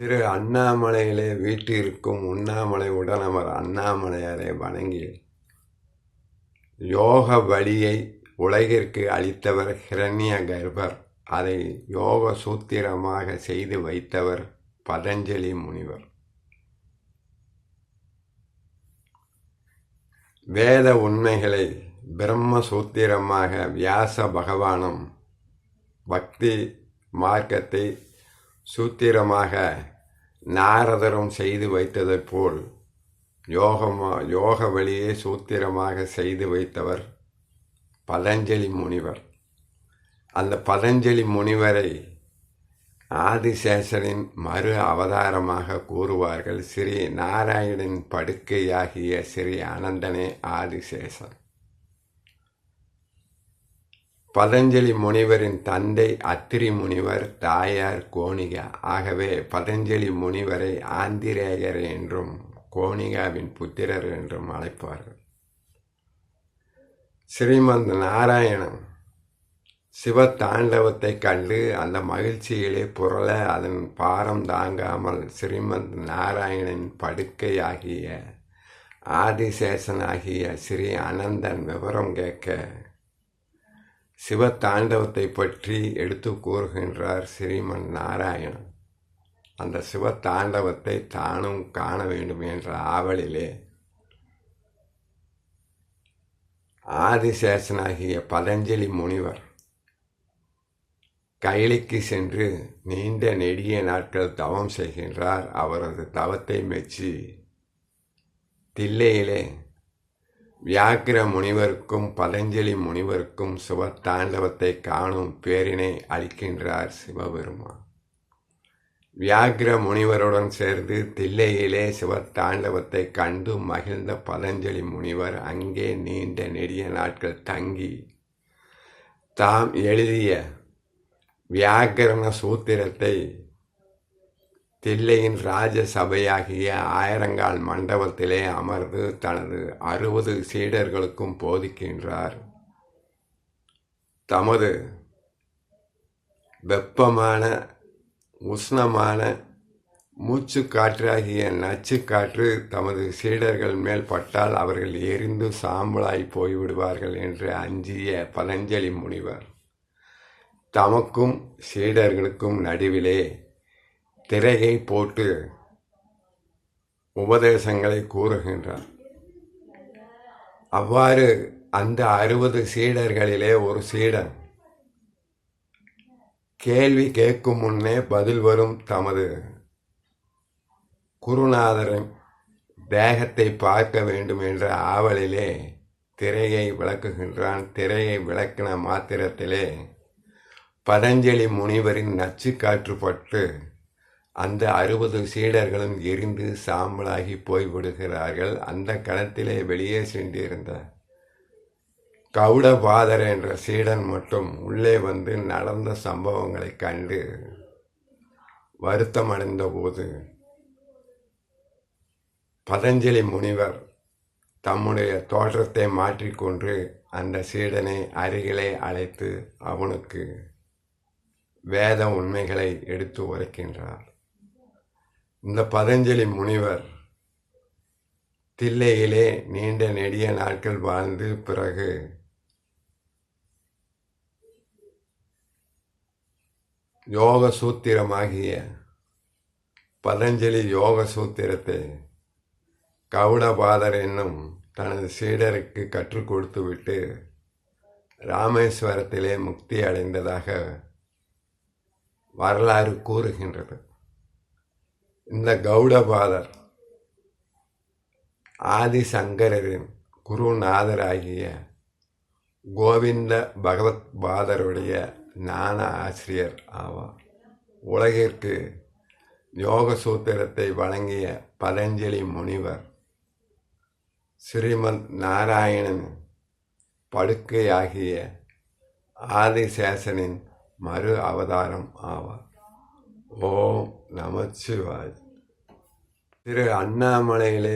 திரு அண்ணாமலையிலே வீற்றிருக்கும் உண்ணாமலை உடனமர் அண்ணாமலையாரை வணங்கி யோக வழியை உலகிற்கு அளித்தவர் ஹிரண்ய கர்ப்பர். அதை யோக சூத்திரமாக செய்து வைத்தவர் பதஞ்சலி முனிவர். வேத உண்மைகளை பிரம்ம சூத்திரமாக வியாச பகவானும் பக்தி மார்க்கத்தை சூத்திரமாக நாரதரும் செய்து வைத்ததைப் போல் யோக வழியை சூத்திரமாக செய்து வைத்தவர் பதஞ்சலி முனிவர். அந்த பதஞ்சலி முனிவரை ஆதிசேஷனின் மறு அவதாரமாக கூறுவார்கள். ஸ்ரீ நாராயணன் படுக்கையாகிய ஸ்ரீ அனந்தனே ஆதிசேஷன். பதஞ்சலி முனிவரின் தந்தை அத்திரி முனிவர், தாயார் கோணிகா. ஆகவே பதஞ்சலி முனிவரை ஆந்திரேயர் என்றும் கோணிகாவின் புத்திரர் என்றும் அழைப்பார்கள். ஸ்ரீமத் நாராயணன் சிவ தாண்டவத்தை கண்டு அந்த மகிழ்ச்சியிலே புரள அதன் பாரம் தாங்காமல் ஸ்ரீமத் நாராயணன் படுக்கையாகிய ஆதிசேஷனாகிய ஸ்ரீ அனந்தன் விவரம் கேட்க சிவ தாண்டவத்தை பற்றி எடுத்து கூறுகின்றார் ஸ்ரீமன் நாராயணன். அந்த சிவ தாண்டவத்தை தானும் காண வேண்டும் என்ற ஆவலிலே ஆதிசேஷனாகிய பதஞ்சலி முனிவர் கைலிக்கு சென்று நீண்ட நெடிய நாட்கள் தவம் செய்கின்றார். அவரது தவத்தை மெச்சி தில்லையிலே வியாக்கிர முனிவருக்கும் பதஞ்சலி முனிவருக்கும் சிவ தாண்டவத்தை காணும் பேரினை அளிக்கின்றார் சிவபெருமான். வியாக்கிர முனிவருடன் சேர்ந்து தில்லையிலே சிவ தாண்டவத்தை கண்டு மகிழ்ந்த பதஞ்சலி முனிவர் அங்கே நீண்ட நெடிய நாட்கள் தங்கி தாம் எழுதிய வியாக்கரண சூத்திரத்தை தில்லையின் ராஜசபையாகிய ஆயிரங்கால் மண்டபத்திலே அமர்ந்து தனது 60 சீடர்களுக்கும் போதிக்கின்றார். தமது வெப்பமான உஷ்ணமான மூச்சு காற்றாகிய நச்சு காற்று தமது சீடர்கள் மேல் பட்டால் அவர்கள் எரிந்து சாம்பலாய் போய்விடுவார்கள் என்று அஞ்சிய பதஞ்சலி முனிவர் தமக்கும் சீடர்களுக்கும் நடுவிலே திரையை போட்டு உபதேசங்களை கூறுகின்றார். அவ்வாறு அந்த 60 சீடர்களிலே ஒரு சீடன் கேள்வி கேட்கும் முன்னே பதில் வரும் தமது குருநாதரின் தேகத்தை பார்க்க வேண்டும் என்ற ஆவலிலே திரையை விளக்குகின்றான். திரையை விளக்கின மாத்திரத்திலே பதஞ்சலி முனிவரின் நச்சு காற்றுப்பட்டு அந்த 60 சீடர்களும் எரிந்து சாம்பலாகி போய்விடுகிறார்கள். அந்த கணத்திலே வெளியே சென்றிருந்த கௌடபாதர் என்ற சீடன் மட்டும் உள்ளே வந்து நடந்த சம்பவங்களை கண்டு வருத்தமடைந்த போது பதஞ்சலி முனிவர் தம்முடைய தோற்றத்தை மாற்றிக்கொண்டு அந்த சீடனை அருகிலே அழைத்து அவனுக்கு வேத உண்மைகளை எடுத்து உரைக்கின்றார். இந்த பதஞ்சலி முனிவர் தில்லையிலே நீண்ட நெடிய நாட்கள் வாழ்ந்து பிறகு யோக சூத்திரமாகிய பதஞ்சலி யோக சூத்திரத்தை கௌடபாதர் என்னும் தனது சீடருக்கு கற்றுக் கொடுத்துவிட்டு ராமேஸ்வரத்திலே முக்தி அடைந்ததாக வரலாறு கூறுகின்றது. இந்த கௌடபாதர் ஆதிசங்கரின் குருநாதராகிய கோவிந்த பகவத் பாதருடைய ஞான ஆசிரியர் ஆவார். உலகிற்கு யோக சூத்திரத்தை வழங்கிய பதஞ்சலி முனிவர் ஸ்ரீமத் நாராயணன் படுக்கையாகிய ஆதிசேஷனின் மறு அவதாரம் ஆவார். ஓம் நமச்சிவாய். திரு அண்ணாமலையிலே